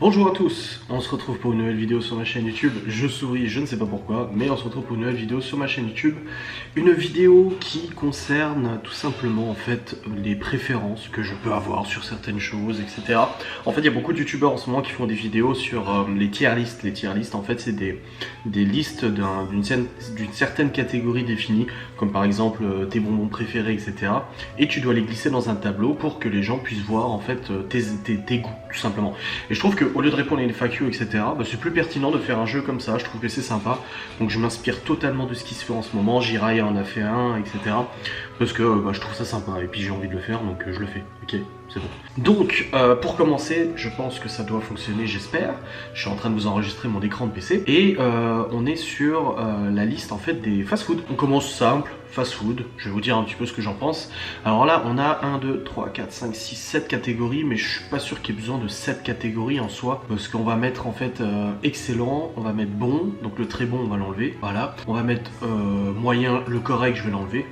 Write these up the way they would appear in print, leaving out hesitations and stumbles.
Bonjour à tous, on se retrouve pour une nouvelle vidéo sur ma chaîne YouTube. Je souris, je ne sais pas pourquoi, mais on se retrouve pour une nouvelle vidéo sur ma chaîne YouTube. Une vidéo qui concerne tout simplement en fait les préférences que je peux avoir sur certaines choses, etc. En fait, il y a beaucoup de youtubeurs en ce moment qui font des vidéos sur les tier lists. Les tier lists, en fait, c'est des listes d'une certaine catégorie définie, comme par exemple tes bonbons préférés, etc. Et tu dois les glisser dans un tableau pour que les gens puissent voir en fait tes goûts, tout simplement. Et je trouve que au lieu de répondre à une FAQ, etc., c'est plus pertinent de faire un jeu comme ça, je trouve que c'est sympa. Donc je m'inspire totalement de ce qui se fait en ce moment, Jiraiya en a fait un, etc. Parce que je trouve ça sympa, et puis j'ai envie de le faire, donc je le fais, ok, c'est bon. Donc, pour commencer, je pense que ça doit fonctionner, j'espère. Je suis en train de vous enregistrer mon écran de PC, et on est sur la liste en fait des fast-food. On commence simple, fast-food, je vais vous dire un petit peu ce que j'en pense. Alors là, on a 1, 2, 3, 4, 5, 6, 7 catégories, mais je suis pas sûr qu'il y ait besoin de 7 catégories en soi, parce qu'on va mettre en fait excellent, on va mettre bon, donc le très bon on va l'enlever, voilà. On va mettre moyen, le correct je vais l'enlever.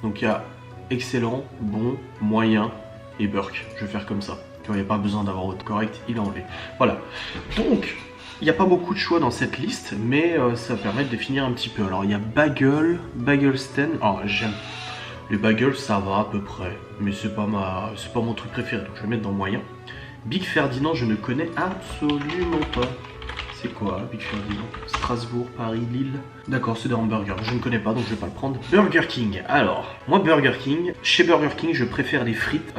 Donc il y a excellent, bon, moyen et burk, je vais faire comme ça. Tu vois, il n'y a pas besoin d'avoir autre correct, il est enlevé. Voilà, donc il n'y a pas beaucoup de choix dans cette liste, mais ça permet de définir un petit peu. Alors il y a bagel, bagel stand, alors j'aime. Les bagels ça va à peu près, mais c'est pas mon truc préféré, donc je vais mettre dans moyen. Big Ferdinand, je ne connais absolument pas. C'est quoi Big Ferdinand? Strasbourg, Paris, Lille. D'accord, c'est des hamburgers, je ne connais pas donc je vais pas le prendre. Burger King, alors, moi Burger King, chez Burger King je préfère les frites,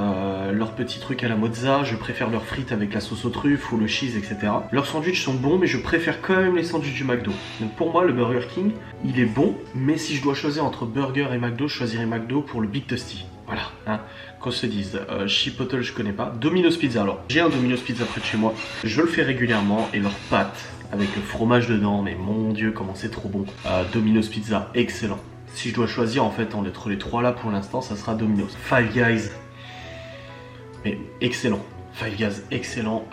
leurs petits trucs à la mozza, je préfère leurs frites avec la sauce aux truffes ou le cheese, etc. Leurs sandwichs sont bons, mais je préfère quand même les sandwichs du McDo. Donc pour moi le Burger King, il est bon, mais si je dois choisir entre burger et McDo, je choisirais McDo pour le Big Tasty. Voilà, hein, qu'on se dise. Chipotle, je connais pas. Domino's Pizza, alors, j'ai un Domino's Pizza près de chez moi. Je le fais régulièrement et leurs pâtes avec le fromage dedans, mais mon dieu, comment c'est trop bon. Domino's Pizza, excellent. Si je dois choisir en fait entre les trois là pour l'instant, ça sera Domino's. Five Guys, mais excellent. Five Guys, excellent.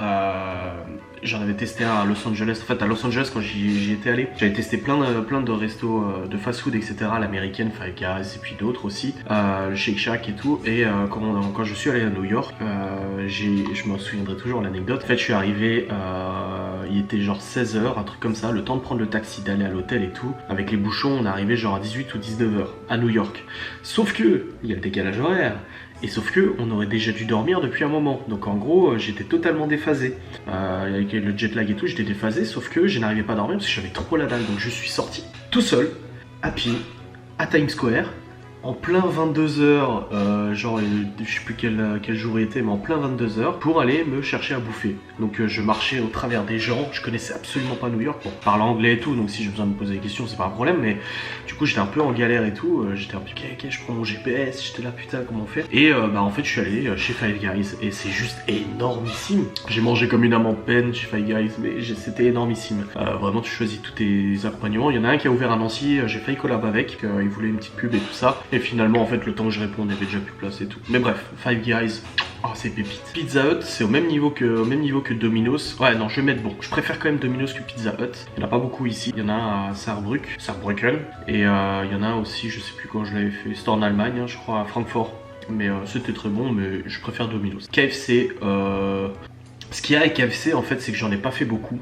J'en avais testé un à Los Angeles. En fait, à Los Angeles, quand j'y étais allé, j'avais testé plein de restos de fast-food, etc. L'américaine, Five Guys, et puis d'autres aussi. Le Shake Shack et tout. Et quand je suis allé à New York, je me souviendrai toujours l'anecdote. En fait, je suis arrivé, il était genre 16h, un truc comme ça, le temps de prendre le taxi, d'aller à l'hôtel et tout. Avec les bouchons, on est arrivé genre à 18 ou 19h à New York. Sauf que, il y a le décalage horaire. Et sauf que on aurait déjà dû dormir depuis un moment. Donc en gros j'étais totalement déphasé. Avec le jet lag et tout j'étais déphasé. Sauf que je n'arrivais pas à dormir parce que j'avais trop la dalle. Donc je suis sorti tout seul, à pied, à Times Square. En plein 22h, genre je sais plus quel jour il était, mais en plein 22h, pour aller me chercher à bouffer. Donc je marchais au travers des gens, je connaissais absolument pas New York, bon, je parle anglais et tout, donc si j'ai besoin de me poser des questions, c'est pas un problème, mais du coup j'étais un peu en galère et tout, j'étais un peu ok, je prends mon GPS, j'étais là putain comment on fait. Et en fait je suis allé chez Five Guys, et c'est juste énormissime. J'ai mangé comme une âme en peine chez Five Guys, mais c'était énormissime. Vraiment tu choisis tous tes accompagnements, il y en a un qui a ouvert à Nancy, j'ai failli collab avec, il voulait une petite pub et tout ça. Et finalement, en fait, le temps que je réponds, on avait déjà plus place et tout. Mais bref, Five Guys, oh, c'est pépite. Pizza Hut, c'est au même niveau que Domino's. Ouais, non, je vais mettre bon. Je préfère quand même Domino's que Pizza Hut. Il n'y en a pas beaucoup ici. Il y en a un à Saarbrücken. Et il y en a un aussi, je sais plus quand je l'avais fait. C'était en Allemagne, hein, je crois, à Francfort. Mais c'était très bon, mais je préfère Domino's. KFC, ce qu'il y a avec KFC, en fait, c'est que j'en ai pas fait beaucoup.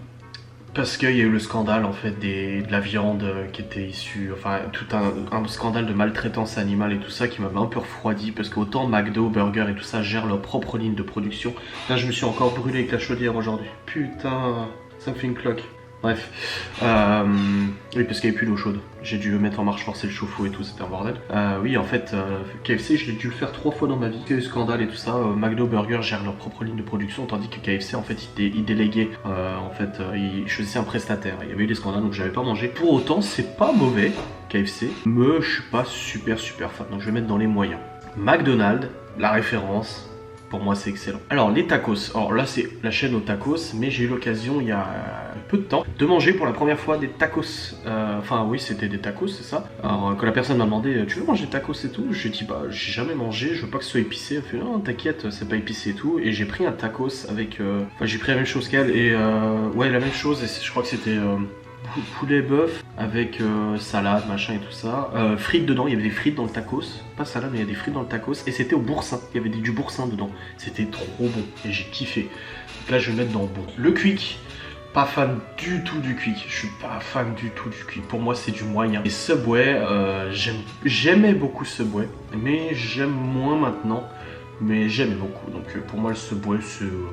Parce qu'il y a eu le scandale en fait de la viande qui était issue, enfin tout un scandale de maltraitance animale et tout ça qui m'avait un peu refroidi parce qu'autant McDo, Burger et tout ça gèrent leur propre ligne de production. Là je me suis encore brûlé avec la chaudière aujourd'hui. Putain, ça me fait une cloque. Bref, oui parce qu'il n'y avait plus d'eau chaude. J'ai dû mettre en marche forcer le chauffe-eau et tout, c'était un bordel. Oui en fait, KFC je l'ai dû le faire 3 fois dans ma vie. Il y a eu scandale et tout ça, McDo, Burger gèrent leur propre ligne de production, tandis que KFC en fait ils déléguaient, ils choisissaient un prestataire. Il y avait eu des scandales donc j'avais pas mangé. Pour autant c'est pas mauvais KFC, mais je suis pas super fan, donc je vais mettre dans les moyens. McDonald's, la référence. Pour moi c'est excellent. Alors les tacos, alors là c'est la chaîne aux tacos, mais j'ai eu l'occasion il y a peu de temps de manger pour la première fois des tacos. Enfin oui c'était des tacos c'est ça. Alors quand la personne m'a demandé tu veux manger des tacos et tout, j'ai dit bah j'ai jamais mangé, je veux pas que ce soit épicé. Elle fait non t'inquiète c'est pas épicé et tout. Et j'ai pris un tacos avec, enfin j'ai pris la même chose qu'elle et ouais la même chose et je crois que c'était poulet bœuf avec salade, machin et tout ça. Frites dedans, il y avait des frites dans le tacos. Pas salade, mais il y a des frites dans le tacos. Et c'était au boursin, il y avait du boursin dedans. C'était trop bon et j'ai kiffé. Donc là, je vais mettre dans bon. Le quick. Pas fan du tout du quick, je suis pas fan du tout du quick, pour moi c'est du moyen. Et Subway, j'aimais beaucoup Subway, mais j'aime moins maintenant, mais j'aimais beaucoup. Donc pour moi le Subway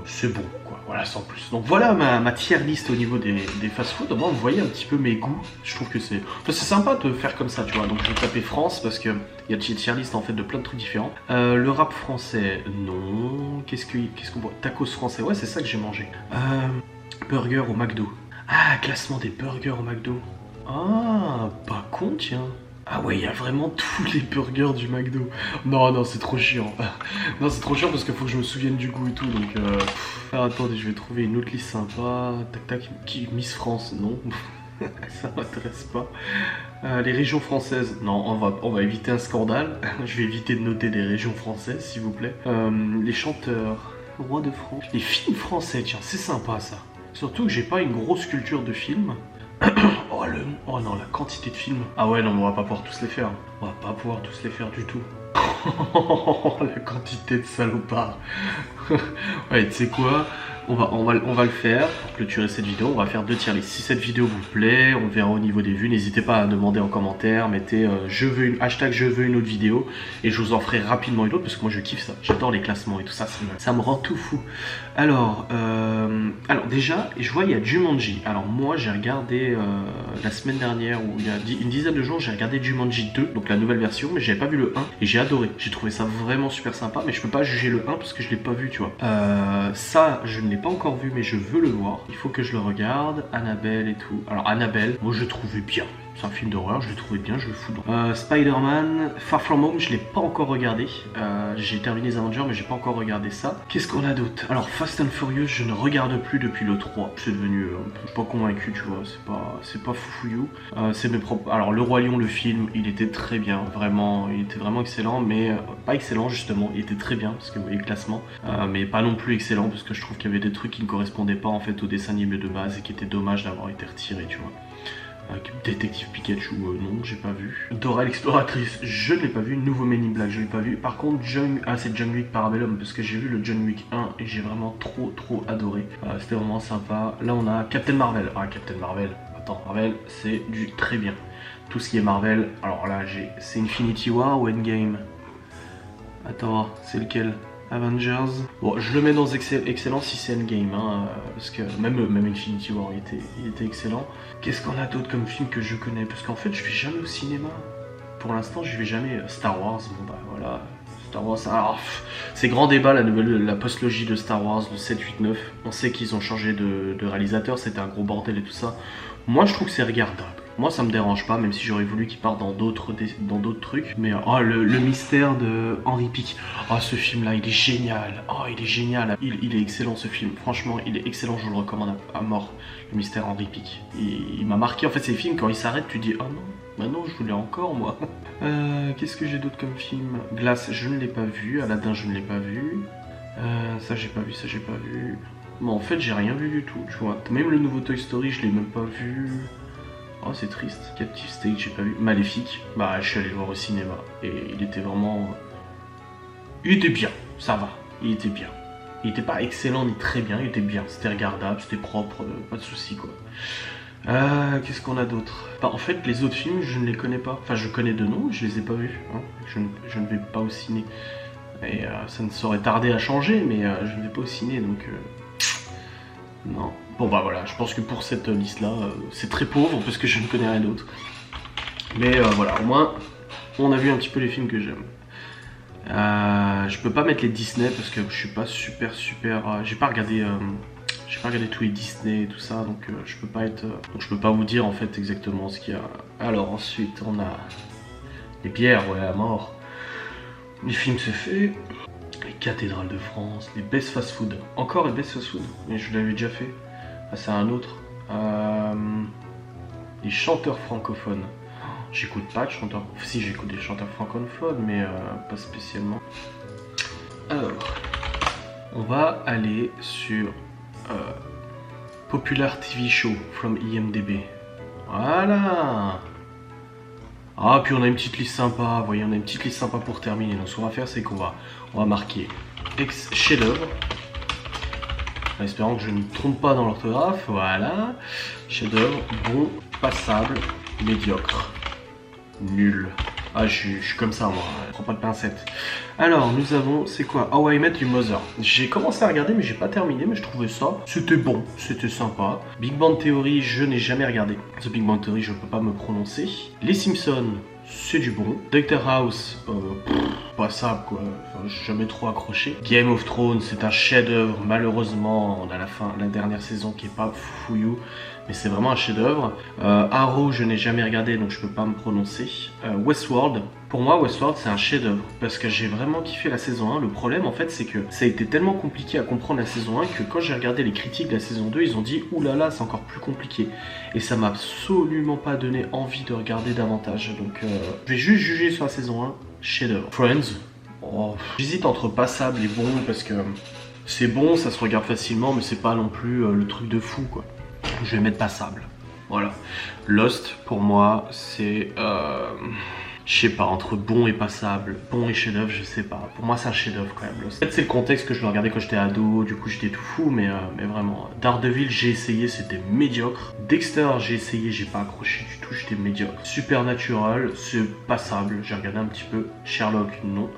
c'est bon quoi, voilà sans plus. Donc voilà ma tier list au niveau des fast-food. Moi vous voyez un petit peu mes goûts, je trouve que c'est... Enfin, c'est sympa de faire comme ça tu vois, donc je vais taper France parce que il y a une tier list en fait de plein de trucs différents. Le rap français, non. Qu'est-ce qu'on voit? Tacos français, ouais c'est ça que j'ai mangé. Burger au McDo. Ah, classement des burgers au McDo. Ah, pas con, tiens. Ah ouais, il y a vraiment tous les burgers du McDo. Non, non, c'est trop chiant. Non, c'est trop chiant parce qu'il faut que je me souvienne du goût et tout. Donc, alors, attendez, je vais trouver une autre liste sympa. Tac, tac. Miss France, non. Ça m'intéresse pas. Les régions françaises, non, on va éviter un scandale. Je vais éviter de noter des régions françaises, s'il vous plaît. Les chanteurs, roi de France. Les films français, tiens, c'est sympa ça. Surtout que j'ai pas une grosse culture de films. Oh non, la quantité de films. Ah ouais, non, on va pas pouvoir tous les faire. On va pas pouvoir tous les faire du tout. La quantité de salopards. Ouais, tu sais quoi? On va le faire pour clôturer cette vidéo. On va faire 2 tier lists. Si cette vidéo vous plaît, on verra au niveau des vues. N'hésitez pas à demander en commentaire. Mettez hashtag je veux une autre vidéo et je vous en ferai rapidement une autre parce que moi je kiffe ça. J'adore les classements et tout ça. Ça me rend tout fou. Alors déjà, je vois il y a Jumanji. Alors moi j'ai regardé la semaine dernière ou il y a une dizaine de jours, j'ai regardé Jumanji 2, donc la nouvelle version, mais j'avais pas vu le 1 et j'ai adoré. J'ai trouvé ça vraiment super sympa, mais je peux pas juger le 1 parce que je l'ai pas vu, tu vois. Ça, je ne l'ai pas encore vu, mais je veux le voir. Il faut que je le regarde. Annabelle et tout. Alors Annabelle, moi je le trouvais bien. C'est un film d'horreur, je l'ai trouvé bien, je le fous dans. Spider-Man, Far From Home, je l'ai pas encore regardé. J'ai terminé les Avengers, mais j'ai pas encore regardé ça. Qu'est-ce qu'on a d'autre? Alors Fast and Furious, je ne regarde plus depuis le 3. Je suis devenu pas convaincu, tu vois. C'est pas foufouillou. C'est mes propres. Alors Le Roi Lion, le film, il était très bien, vraiment, il était vraiment excellent, mais pas excellent justement. Il était très bien parce que vous voyez le classement, mais pas non plus excellent parce que je trouve qu'il y avait des trucs qui ne correspondaient pas en fait au dessin animé de base et qui étaient dommage d'avoir été retirés, tu vois. Détective Pikachu, non, j'ai pas vu. Dora l'exploratrice, je l'ai pas vu. Nouveau Men in Black, je l'ai pas vu. Par contre, c'est John Wick Parabellum, parce que j'ai vu le John Wick 1 et j'ai vraiment trop adoré. C'était vraiment sympa. Là, on a Captain Marvel. Ah, Captain Marvel. Attends, Marvel, c'est du très bien. Tout ce qui est Marvel. Alors là, c'est Infinity War ou Endgame? Attends, c'est lequel? Avengers. Bon, je le mets dans excellent si c'est Endgame, hein, parce que même Infinity War il était excellent. Qu'est-ce qu'on a d'autre comme film que je connais? Parce qu'en fait, je vais jamais au cinéma. Pour l'instant, je vais jamais. Star Wars, bon bah voilà. Star Wars, alors, c'est grand débat la postlogie de Star Wars, le 7, 8, 9. On sait qu'ils ont changé de réalisateur, c'était un gros bordel et tout ça. Moi, je trouve que c'est regardable. Moi, ça me dérange pas, même si j'aurais voulu qu'il parte dans d'autres trucs. Mais oh, le mystère de Henry Pic. Oh, ce film-là, il est génial. Oh, il est génial. Il est excellent, ce film. Franchement, il est excellent. Je vous le recommande à mort. Le mystère Henry Pic. Il m'a marqué. En fait, ces films, quand ils s'arrêtent, tu dis, oh non, bah non, je voulais encore, moi. Qu'est-ce que j'ai d'autre comme film? Glace, je ne l'ai pas vu. Aladdin, je ne l'ai pas vu. Ça, j'ai pas vu. Ça, j'ai pas vu. Bon, en fait, j'ai rien vu du tout, tu vois. Même le nouveau Toy Story, je l'ai même pas vu. Oh, c'est triste. Captive Stage, j'ai pas vu. Maléfique, bah, je suis allé le voir au cinéma. Et il était vraiment... Il était bien, ça va. Il était bien. Il était pas excellent ni très bien, il était bien. C'était regardable, c'était propre, pas de soucis, quoi. Qu'est-ce qu'on a d'autre? Bah, en fait, les autres films, je ne les connais pas. Enfin, je connais de nom, je les ai pas vus. Hein. Je ne vais pas au ciné. Et ça ne saurait tarder à changer, mais je ne vais pas au ciné, donc... Non. Bon bah voilà, je pense que pour cette liste-là, c'est très pauvre parce que je ne connais rien d'autre. Mais voilà, au moins, on a vu un petit peu les films que j'aime. Je peux pas mettre les Disney parce que je suis pas super... j'ai pas regardé tous les Disney et tout ça, donc je peux pas être... donc je peux pas vous dire en fait exactement ce qu'il y a. Alors ensuite, on a les bières, ouais, à mort. Les films c'est fait. Les cathédrales de France, les best fast food. Encore les best fast food, mais je l'avais déjà fait. Ah, c'est un autre. Les chanteurs francophones. J'écoute pas de chanteurs. Si, j'écoute des chanteurs francophones, mais pas spécialement. Alors, on va aller sur Popular TV Show from IMDb. Voilà. Ah, puis on a une petite liste sympa. Vous voyez, on a une petite liste sympa pour terminer. Donc ce qu'on va faire, c'est qu'on va marquer chef-d'œuvre. En espérant que je ne me trompe pas dans l'orthographe. Voilà. Chef-d'œuvre, bon, passable, médiocre, nul. Ah, je suis comme ça, moi. Je prends pas de pincettes. Alors, nous avons, c'est quoi? How I Met Your Mother. J'ai commencé à regarder, mais j'ai pas terminé, mais je trouvais ça. C'était bon, c'était sympa. Big Bang Theory, je n'ai jamais regardé. The Big Bang Theory, je peux pas me prononcer. Les Simpsons, c'est du bon. Doctor House, passable quoi. Enfin, j'ai jamais trop accroché. Game of Thrones, c'est un chef-d'œuvre. Malheureusement, on a la dernière saison qui est pas fouillou. Mais c'est vraiment un chef-d'œuvre. Arrow, je n'ai jamais regardé, donc je peux pas me prononcer. Westworld, pour moi, Westworld, c'est un chef-d'œuvre parce que j'ai vraiment kiffé la saison 1. Le problème, en fait, c'est que ça a été tellement compliqué à comprendre la saison 1 que quand j'ai regardé les critiques de la saison 2, ils ont dit oulala, c'est encore plus compliqué. Et ça m'a absolument pas donné envie de regarder davantage. Donc, je vais juste juger sur la saison 1, chef-d'œuvre. Friends, j'hésite entre passable et bon parce que c'est bon, ça se regarde facilement, mais c'est pas non plus le truc de fou quoi. Je vais mettre passable. Voilà. Lost, pour moi, c'est... je sais pas, entre bon et passable. Bon et chef-d'œuvre, je sais pas. Pour moi, c'est un chef-d'œuvre quand même, Lost. Peut-être c'est le contexte que je le regardais quand j'étais ado, du coup j'étais tout fou, mais vraiment. Daredevil, j'ai essayé, c'était médiocre. Dexter, j'ai essayé, j'ai pas accroché du tout, j'étais médiocre. Supernatural, c'est passable, j'ai regardé un petit peu. Sherlock, non.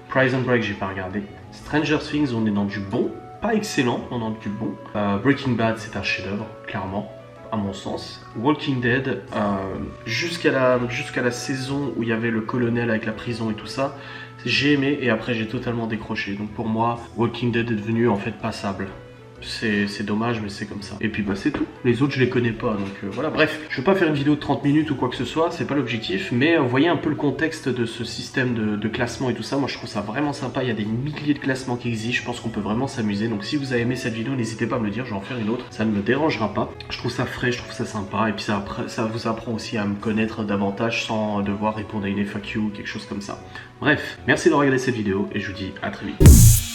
Prison Break, j'ai pas regardé. Stranger Things, on est dans du bon. Pas excellent, on en a du bon. Breaking Bad, c'est un chef-d'œuvre, clairement, à mon sens. Walking Dead, jusqu'à la saison où il y avait le colonel avec la prison et tout ça, j'ai aimé et après j'ai totalement décroché. Donc pour moi, Walking Dead est devenu en fait passable. C'est dommage, mais c'est comme ça. Et puis bah c'est tout. Les autres, je les connais pas, donc voilà. Bref, je veux pas faire une vidéo de 30 minutes ou quoi que ce soit, c'est pas l'objectif, mais vous voyez un peu le contexte de ce système de classement et tout ça. Moi, je trouve ça vraiment sympa. Il y a des milliers de classements qui existent. Je pense qu'on peut vraiment s'amuser. Donc si vous avez aimé cette vidéo, n'hésitez pas à me le dire. Je vais en faire une autre. Ça ne me dérangera pas. Je trouve ça frais, je trouve ça sympa. Et puis ça vous apprend aussi à me connaître davantage sans devoir répondre à une FAQ ou quelque chose comme ça. Bref, merci d'avoir regardé cette vidéo et je vous dis à très vite.